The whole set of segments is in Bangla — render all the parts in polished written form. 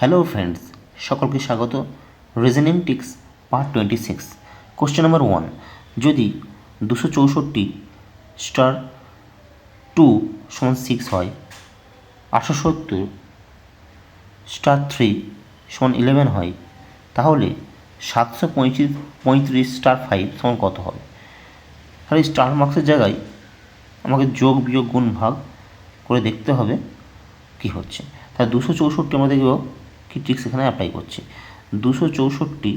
হ্যালো ফ্রেন্ডস, সকলকে স্বাগত। Reasoning tricks part 26। Question number 1, যদি 264 স্টার 2 সমান 6 হয়, 870 স্টার 3 সমান 11 হয়, তাহলে 735 স্টার 5 সমান কত হবে? তাহলে স্টার মার্কসের জায়গায় আমাকে যোগ বিয়োগ গুণ ভাগ করে দেখতে হবে কি হচ্ছে। তাহলে 264 আমরা দেখব কি ট্রিক্স এখানে অ্যাপ্লাই করছি। 264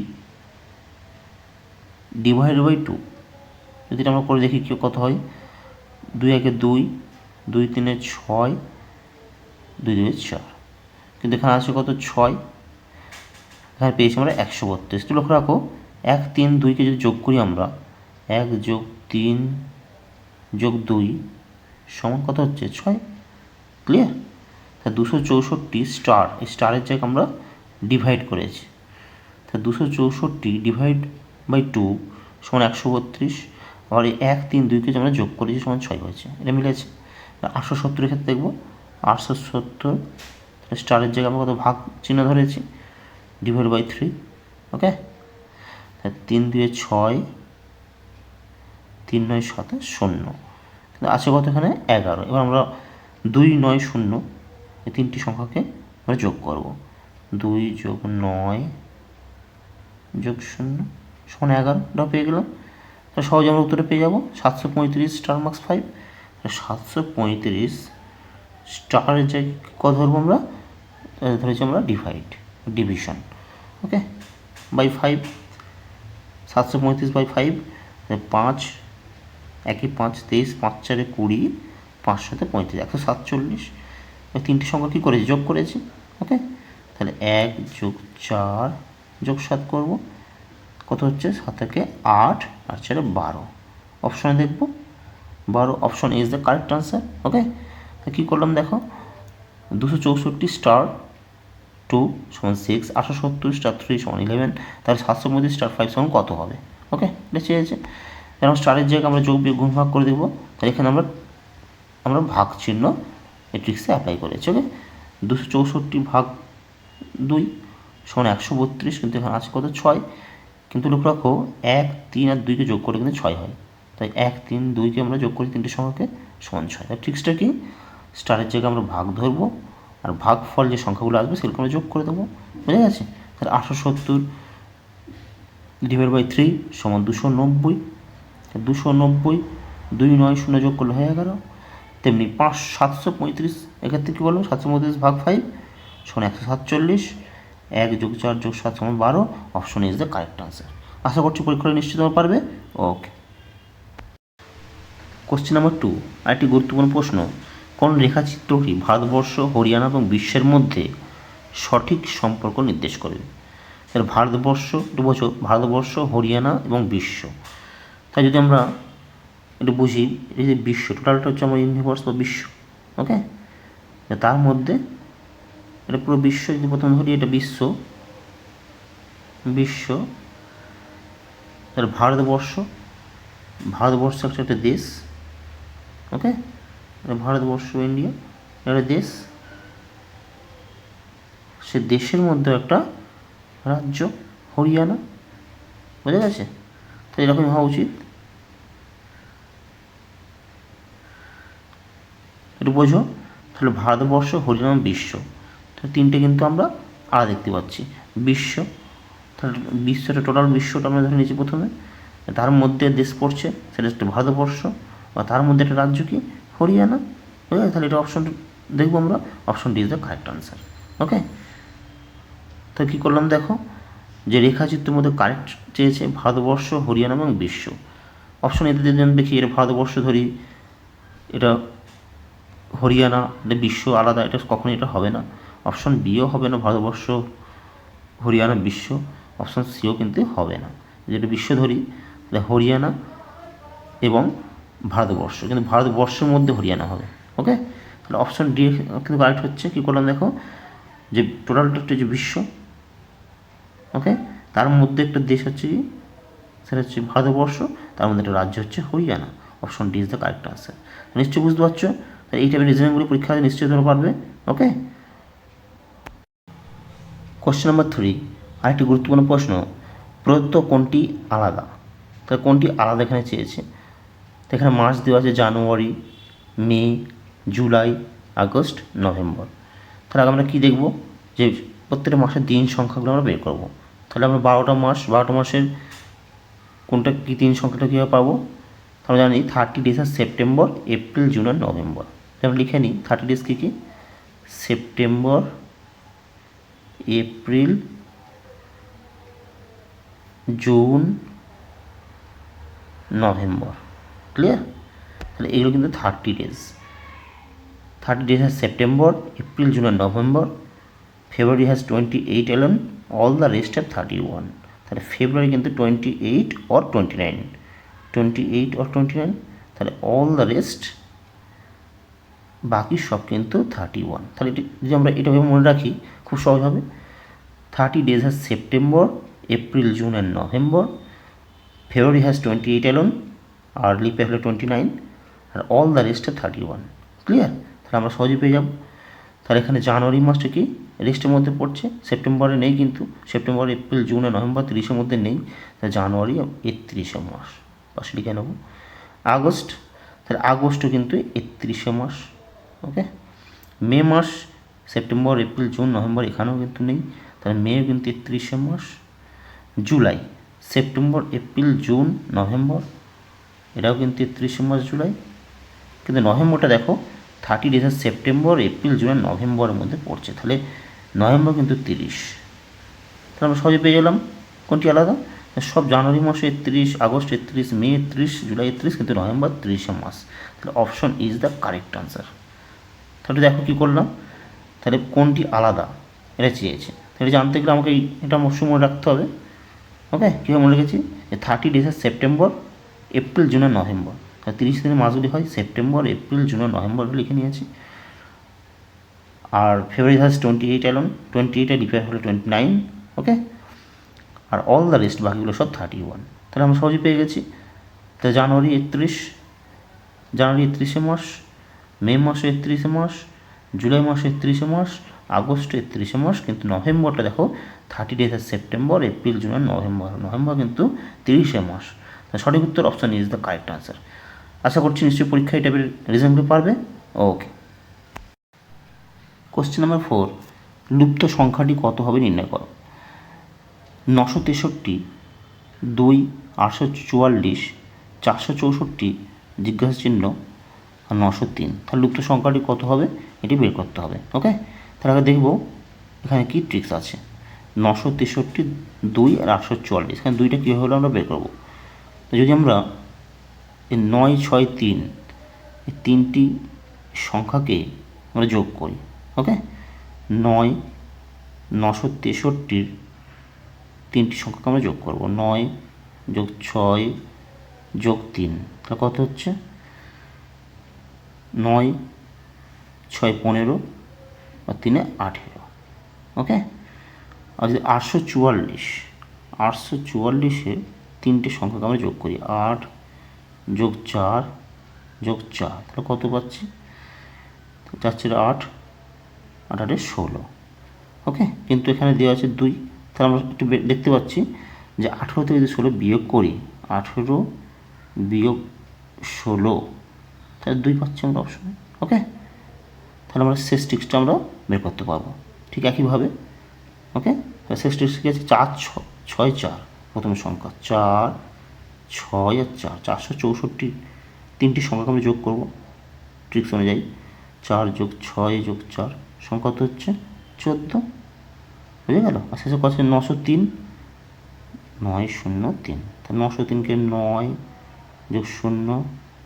ডিভাইড বাই 2 যদি আমরা করে দেখি কি কত হয়। 2 একে 2, 2 3 6, 2 2 4, কিন্তু এখানে আছে কত 6, এখানে পেয়েছি আমরা 132। একটু লক্ষ্য রাখো, 1 3 2কে যদি যোগ করি আমরা, 1 যোগ 3 যোগ 2 সমান কত হচ্ছে 6। ক্লিয়ার? তা 264 স্টার, এই স্টারের জায়গায় আমরা ডিভাইড করেছি। তা 264 ডিভাইড বাই 2 সমান 132। আবার এই 1 3 2কে আমরা যোগ করেছি সমান 6 হয়েছে, এটা মিলেছে। 870 ক্ষেত্রে দেখবো 870 স্টারের জায়গায় আমরা কত ভাগ চিহ্ন ধরেছি, ডিভাইড বাই 3। ওকে, 3 2 6, 3 9 7 0, কিন্তু আছে কত এখানে 11। এবার আমরা 2 9 0 এই তিনটি সংখ্যাকে আমরা যোগ করব। 2 যোগ 9 যোগ 0 সমান 11 পেয়ে গেলাম। তাহলে সহজে আমরা উত্তরে পেয়ে যাব 735 স্টার মার্কস 5। 735 স্টারের জায়গায় কত ধরবো আমরা, ধরেছি আমরা ডিভিশন। ওকে, বাই 5, 735 বাই 5, 5 একই 5 23, 5 4 20, 5 7 35, 147। তিনটি সংখ্যা কী করেছি, যোগ করেছি। ওকে, তাহলে 1 যোগ 4 যোগ 7 করবো, কত হচ্ছে 7 থেকে 8 আর 4 12। অপশনে দেখব 12, option is the correct answer. Okay, তা কী করলাম দেখো, 264 স্টার 2 সমান 6, 870 স্টার 3 সমান 11, তাহলে 735 স্টার 5 সমান কত হবে? ওকে, এটা চেয়েছে। এখন স্টারের জায়গায় আমরা যোগ বিয়োগ গুণ ভাগ করে দেবো। তাহলে এখানে আমরা ভাগ চিহ্ন এই ট্রিক্সে অ্যাপ্লাই করেছি। ওকে, 264 ভাগ 2 সমান 132, কিন্তু এখানে আছে কত 6, কিন্তু লক্ষ্য রাখো 1 3 আর 2কে যোগ করে কিন্তু 6 হয়। তাই 1 3 2কে আমরা যোগ করি তিনটে সংখ্যাকে সমান 6। তাই ট্রিক্সটা কি, স্টারের জায়গায় আমরা ভাগ ধরবো আর ভাগ ফল যে সংখ্যাগুলো আসবে সেগুলো আমরা যোগ করে দেবো। বুঝে গেছে? তাহলে 870 ডিভাইড বাই 3 সমান 290, 290 2 9 0 যোগ করলে হয় 11। তেমনি 735 এক্ষেত্রে কী বলবো, 735 ভাগ 5 সমান 147, 1 যোগ 4 যোগ 7 সমান 12। Option is the correct answer. আশা করছি পরীক্ষাটা নিশ্চিত তোমরা পারবে। ওকে, কোশ্চেন নাম্বার 2, আরেকটি গুরুত্বপূর্ণ প্রশ্ন। কোন রেখাচিত্রটি ভারতবর্ষ, হরিয়ানা এবং বিশ্বের মধ্যে সঠিক সম্পর্ক নির্দেশ করবে? তাহলে ভারতবর্ষ, একটু বোঝো, ভারতবর্ষ, হরিয়ানা এবং বিশ্ব। তাই যদি আমরা একটু বুঝি, এই যে বিশ্ব, টোটালটা হচ্ছে আমার ইউনিভার্স বা বিশ্ব। ওকে, তার মধ্যে এটা পুরো বিশ্ব, যদি প্রথমে ধরি এটা বিশ্ব, তাহলে ভারতবর্ষ একটা দেশ। ওকে, ভারতবর্ষ, ইন্ডিয়া একটা দেশ, সে দেশের মধ্যে একটা রাজ্য হরিয়ানা। বোঝা গেছে? তো এরকমই হওয়া উচিত। একটু বোঝো, তাহলে ভারতবর্ষ, হরিয়ানা, বিশ্ব, তাহলে তিনটে কিন্তু আমরা আলাদা দেখতে পাচ্ছি। বিশ্ব, তাহলে বিশ্বটা, টোটাল বিশ্বটা আমরা ধরে নিয়েছি প্রথমে, তার মধ্যে দেশ পড়ছে সেটা হচ্ছে ভারতবর্ষ, বা তার মধ্যে একটা রাজ্য কি হরিয়ানা। বুঝা গেছে? তাহলে এটা অপশন দেখবো আমরা, option D is the correct answer. Okay, তো কী করলাম দেখো, যে রেখাচিত্রের মধ্যে কারেক্ট চেয়েছে ভারতবর্ষ, হরিয়ানা এবং বিশ্ব। অপশন এতে যদি আমি দেখি, এটা ভারতবর্ষ ধরি, এটা হরিয়ানা, এটা বিশ্ব আলাদা, এটা কখনোই এটা হবে না। অপশন বিও হবে না, ভারতবর্ষ, হরিয়ানা, বিশ্ব। অপশন সিও কিন্তু হবে না। যেটা বিশ্ব ধরি, তাহলে হরিয়ানা এবং ভারতবর্ষ, কিন্তু ভারতবর্ষের মধ্যে হরিয়ানা হবে। ওকে, তাহলে অপশন ডি কিন্তু কারেক্ট হচ্ছে। কী করলাম দেখো, যে টোটালটা হচ্ছে যে বিশ্ব। ওকে, তার মধ্যে একটা দেশ হচ্ছে কি, সেটা হচ্ছে ভারতবর্ষ, তার মধ্যে একটা রাজ্য হচ্ছে Haryana. Option D is the correct answer. নিশ্চয়ই বুঝতে পারছো? তাহলে এই টাইপের রিজনিংগুলি পরীক্ষা নিশ্চয়ই তোমরা পারবে। ওকে, কোশ্চেন নাম্বার 3, আরেকটি গুরুত্বপূর্ণ প্রশ্ন, প্রদত্ত কোনটি আলাদা? তাহলে কোনটি আলাদা এখানে চেয়েছে। তো এখানে মাস দেওয়া আছে জানুয়ারি, মে, জুলাই, আগস্ট, নভেম্বর। তাহলে আমরা কী দেখব, যে প্রত্যেকটা মাসের দিন সংখ্যাগুলো আমরা বের করব। তাহলে আমরা 12টা মাসের কোনটা কী দিন সংখ্যাটা কীভাবে পাবো? আমরা জানি 30 ডেজ আর সেপ্টেম্বর, এপ্রিল, জুন আর নভেম্বর। আমরা লিখে নিই 30 ডেজ কী কী, September, April, June, November. Clear? তাহলে এগুলো কিন্তু 30 days. 30 days has September, April, June and November. February has 28 alone, all the rest have 31. তাহলে ফেব্রুয়ারি কিন্তু 28 or 29, 28 or 29, তাহলে all the rest বাকি সব কিন্তু 31। তাহলে যদি আমরা এটা মনে রাখি খুব সহজ হবে। 30 days has September, April, June and November. February has 28 alone, আর লিপ হলো 29, আর all the rest have 31। Clear? তাহলে আমরা সহজে পেয়ে যাব। তাহলে এখানে জানুয়ারি মাসটা কি রেস্টের মধ্যে পড়ছে, সেপ্টেম্বরে নেই, কিন্তু সেপ্টেম্বর, এপ্রিল, জুন আর নভেম্বর 30-এর মধ্যে নেই, তাহলে জানুয়ারি 31 মাস পাশে লিখে নেব। আগস্ট, তাহলে আগস্টও কিন্তু 31 মাস। ওকে, মে মাস, সেপ্টেম্বর, এপ্রিল, জুন, নভেম্বর এখানেও কিন্তু নেই, তাহলে মেও কিন্তু 31 মাস। July, September, April, June, November এটাও কিন্তু 31 মাস জুলাই, কিন্তু নভেম্বরটা দেখো 30 ডেজ সেপ্টেম্বর, এপ্রিল, জুন, নভেম্বরের মধ্যে পড়ছে, তাহলে নভেম্বর কিন্তু 30। তাহলে আমরা সহজে পেয়ে গেলাম কোনটি আলাদা। সব জানুয়ারি মাসে 31, আগস্ট 31, মে 30, জুলাই 30, কিন্তু নভেম্বর 30 মাস। তাহলে option is the correct answer. তাহলে দেখো কী করলাম, তাহলে কোনটি আলাদা এটা চেয়েছে। তাহলে জানতে গেলে আমাকে এটা অবশ্যই মনে রাখতে হবে। ওকে, কীভাবে মনে রেখেছি, যে 30 ডেজ সেপ্টেম্বর, এপ্রিল, জুন আর নভেম্বর। তাহলে 30 দিনের মাসগুলি হয় সেপ্টেম্বর, এপ্রিল, জুন আর নভেম্বর লিখে নিয়েছি। আর ফেব্রুয়ারি হাজ 28 অ্যালন, 28 ডিফার হলো 29। ওকে, আর অল দ্য রেস্ট বাকিগুলো সব 31। তাহলে আমরা সহজে পেয়ে গেছি। তাহলে জানুয়ারি 31 মাস, মে মাসে 31 মাস, জুলাই মাসে 31 মাস, আগস্ট 31 মাস, কিন্তু নভেম্বরটা দেখো 30 ডেজ সেপ্টেম্বর, এপ্রিল, জুন আর নভেম্বর কিন্তু 30 মাস। সঠিক উত্তর option is the correct answer. আশা করছি নিশ্চয়ই পরীক্ষা এই টাইপের রিজনগুলো পারবে। ওকে, কোশ্চেন নাম্বার 4, লুপ্ত সংখ্যাটি কত হবে নির্ণয় করো। 963, 2, 844, 464, জিজ্ঞাসা চিহ্ন, আর 903। তাহলে লুপ্ত সংখ্যাটি কত হবে এটি বের করতে হবে। ওকে, তাহলে আগে দেখব এখানে কী ট্রিক্স আছে। 963, 2 আর 844, এখানে দুইটা কীভাবে হলো আমরা বের করবো। তো যদি আমরা এই 9, 6, 3 এই তিনটি সংখ্যাকে আমরা যোগ করি। ওকে, 9, 963 তিনটি সংখ্যাকে আমরা যোগ করব। 9 যোগ 6 যোগ 3, তাহলে কত হচ্ছে? 9, 6, 15 আর 3, 18। ওকে, আর যদি 844 তিনটে সংখ্যাকে আমরা যোগ করি, 8 যোগ 4 যোগ 4, তাহলে কত পাচ্ছি? 4 4 8, 8 8 16। ওকে, কিন্তু এখানে দেওয়া আছে 2, তাহলে আমরা একটু দেখতে পাচ্ছি যে 18 থেকে যদি 16 বিয়োগ করি, 18 বিয়োগ 16, তাহলে 2 পাচ্ছি আমরা অপশনে। ওকে, তাহলে আমরা শেষ ট্রিক্সটা আমরা বের করতে পারবো ঠিক একইভাবে। ওকে, তাহলে শেষ ট্রিক্স কী আছে? 4 6 4 প্রথম সংখ্যা, 4 6 আর 4, 464 তিনটি সংখ্যাকে আমরা যোগ করবো ট্রিক্স অনুযায়ী। 4 যোগ 6 যোগ 4 সংখ্যা কত হচ্ছে? 14। বুঝে গেল? আর শেষে কত আছে? 903, 903। তাহলে 903কে 9 যোগ 0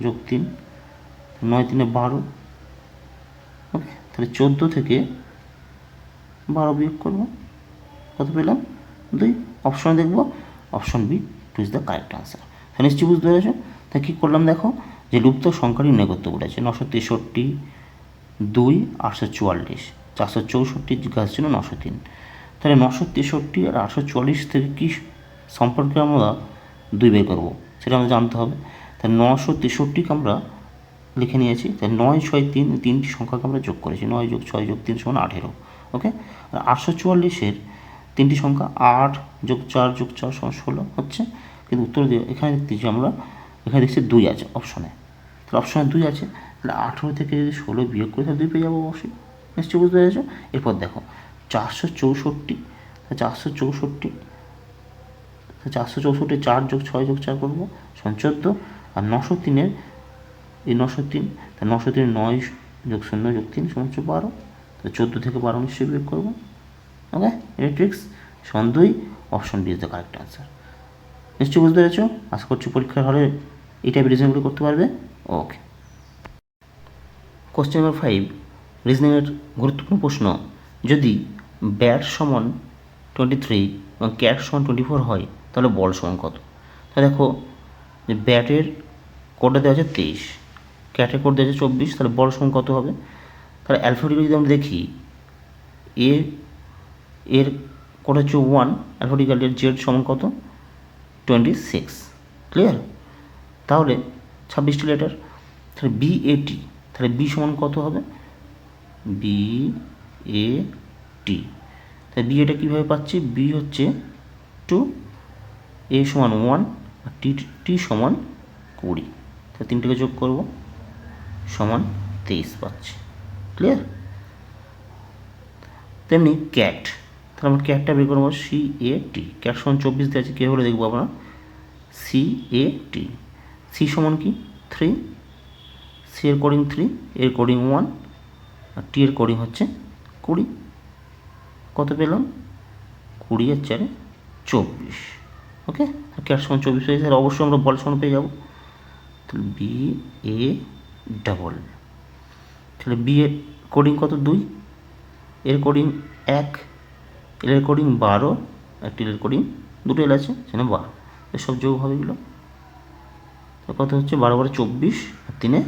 যোগ 3, 9 3 12। ওকে, তাহলে 14 থেকে 12 বিয়োগ করবো, কত পেলাম? 2। অপশন দেখবো, option B two is the correct answer. তাহলে নিশ্চয়ই বুঝতে পেরেছো। তাই কী করলাম দেখো, যে লুপ্ত সংখ্যা নির্ণয় করতে বলেছে। 963, 2, 844, 464 জিজ্ঞাসা ছিল 903। তাহলে 963 আর 844 থেকে কী সম্পর্কে আমরা 2 বের করবো সেটা আমাদের জানতে হবে। তাহলে 963কে আমরা লিখে নিয়েছি, তাহলে 9 6 3 তিনটি সংখ্যাকে আমরা যোগ করেছি, 9 যোগ 6 যোগ 3 সমান 18। ওকে, আর 844-এর তিনটি সংখ্যা 8 যোগ 4 যোগ 4 সমান 16 হচ্ছে, কিন্তু উত্তর দিয়ে এখানে দেখতেছি আমরা, এখানে দেখছি 2 আছে অপশনে, তাহলে অপশনে 2 আছে, তাহলে 18 থেকে যদি 16 বিয়োগ করে তাহলে 2 পেয়ে যাবো অবশ্যই। নিশ্চয়ই বুঝতে পেরেছো। এরপর দেখো 464, 464, 4 যোগ 6 যোগ 4 করবো সমান 14, আর 903 এই 903, তা 903 9 যোগ 0 যোগ 3 সমান 12, তো 14 থেকে 12 নিশ্চয়ই বিয়োগ করবো। ওকে, এটা ট্রিক্স সমান 2, option B is the correct answer. নিশ্চয়ই বুঝতে পেরেছো। আশা করছি পরীক্ষার হলে এই টাইপের রিজনিংগুলো করতে পারবে। ওকে, কোশ্চেন নাম্বার 5, রিজনিংয়ের গুরুত্বপূর্ণ প্রশ্ন, যদি ব্যাট সমান 23 এবং ক্যাট সমান 24 হয় তাহলে বল সমান কত? তা দেখো যে ব্যাটের কোডটা দেওয়া আছে 23, ক্যাটের কোড দেওয়া আছে 24, তাহলে বল সমান কত হবে? তাহলে অ্যালফাবেটিক্যালি যদি আমরা দেখি, এর কোড হচ্ছে 1, অ্যালফাবেটিক্যালি এর জেড সমান কত? 26, ক্লিয়ার? তাহলে 26টি লেটার, তাহলে BAT, তাহলে বি সমান কত হবে? BAT, তাহলে বি এটা কীভাবে পাচ্ছি? বি হচ্ছে 2, এ সমান 1, আর টি সমান 20, তাহলে তিনটাকে যোগ করব সমান 23 পাচ্ছি, ক্লিয়ার? তেমনি ক্যাট, তাহলে আমরা ক্যাটটা বের করবো CAT, ক্যাট সমান 24 দিয়ে আছে, কে হলে দেখবো আমরা CAT, সি সমান কি 3, সি এর কোডিং 3, এর কোডিং 1, আর টি এর কোডিং হচ্ছে 20, কত পেলাম? 20 আর 4 24, ওকে, ক্যাট সমান 24 হয়েছে, তাহলে অবশ্যই আমরা বল সমান পেয়ে যাবো, তাহলে BA ডাবল, তাহলে বি এর কোডিং কত? 2, এর কোডিং 1, এর কোডিং 12, আর টির কোডিং 2 এল আছে, সেখানে 12, এসব যোগ হবে এগুলো, কত হচ্ছে? 12 12 24, আর 3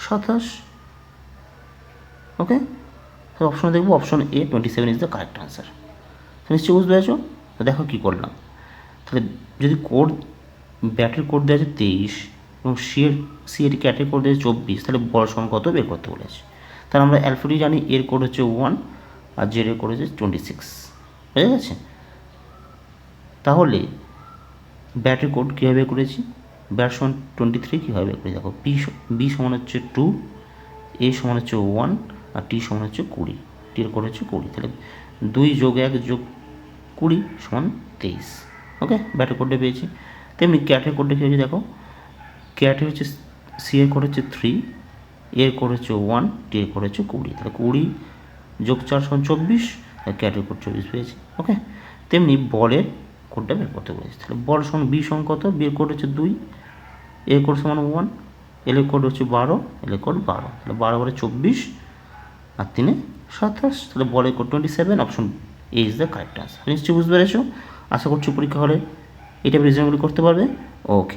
27, ওকে, তাহলে অপশনে দেখবো option A 27 is the correct answer. নিশ্চয়ই বুঝতে পেরেছো। তো দেখো কী করলাম, তাহলে যদি কোড ব্যাটের কোড দেওয়া আছে 23 এবং সি এর ক্যাটের কোড দেওয়া আছে 24, তাহলে বড় সমান কত বের করতে বলেছে। তাহলে আমরা অ্যালফাবেটি জানি, এর কোড হচ্ছে 1 আর জেড এর কোড হচ্ছে 26, বুঝে গেছে? তাহলে ব্যাটের কোড কীভাবে বের করেছি? ব্যাট সমান 23 কীভাবে বের করেছি দেখো, বি সমান হচ্ছে 2, এ সমান হচ্ছে 1, আর টি সমান হচ্ছে 20, টির কোড হচ্ছে 20, তাহলে 2 যোগ 1 যোগ 20 সমান 23, ওকে, ব্যাটের কোডটা পেয়েছি। তেমনি ক্যাটের কোডটা কী হয়েছে দেখো, ক্যাটের হচ্ছে সি এর কোড হচ্ছে 3, এর কোড হচ্ছে 1, টি এর কোড হচ্ছে 20, তাহলে 20 যোগ 4 সমান 24, আর ক্যাটের কোড 24 পেয়েছি, ওকে। তেমনি বলের কোডটা বের করতে বলেছি, তাহলে বল সমান বি সমান কত? বি এর কোড হচ্ছে 2, এর কোড সমান 1, এল এর কোড হচ্ছে 12, এল এর কোড 12, তাহলে 12 12 24, আর 3 27, তাহলে বলের code 27, option A is the correct answer. নিশ্চয়ই বুঝতে পেরেছো। আশা করছি পরীক্ষা হলে এটা রিজনেবল করতে পারবে। ওকে।